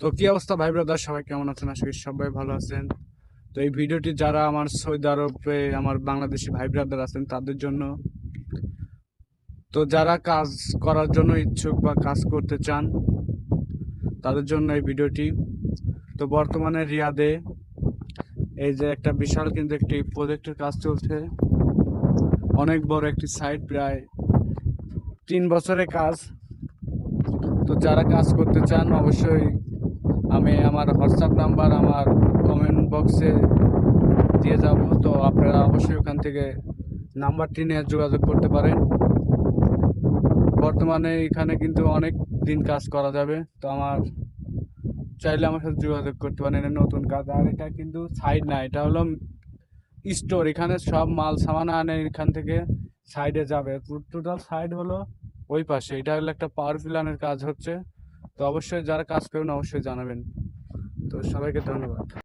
তো কি অবস্থা ভাই ব্রাদার, সবাই কেমন আছেন? আশা করি সবাই ভালো আছেন। তো এই ভিডিওটি যারা আমার সৌদি আরবে আমার বাংলাদেশি ভাই ব্রাদার আছেন তাদের জন্য। তো যারা কাজ করার জন্য ইচ্ছুক বা কাজ করতে চান তাদের জন্য এই ভিডিওটি। তো বর্তমানে রিয়াদে এই যে একটা বিশাল কিন্তু একটি প্রজেক্টের কাজ চলছে, অনেক বড় একটি সাইট, প্রায় 3 বছরের কাজ। তো যারা কাজ করতে চান অবশ্যই আমি আমার হোয়াটসঅ্যাপ নাম্বার আমার কমেন্ট বক্সে দিয়ে যাব। তো আপনারা অবশ্যই ওখান থেকে নাম্বারটি নিয়ে যোগাযোগ করতে পারেন। বর্তমানে এখানে কিন্তু অনেক দিন কাজ করা যাবে। তো চাইলে আমার সাথে যোগাযোগ করতে পারেন। এটা নতুন কাজ, আর এটা কিন্তু সাইড না, এটা হলো স্টোর। এখানে সব মাল সামান আনে এখান থেকে সাইডে যাবে। টোটাল সাইড হলো ওই পাশে। এটা হলো একটা পাওয়ার প্ল্যানের কাজ হচ্ছে। তো অবশ্যই যারা কাজ করবেন অবশ্যই জানাবেন। তো সবাইকে ধন্যবাদ।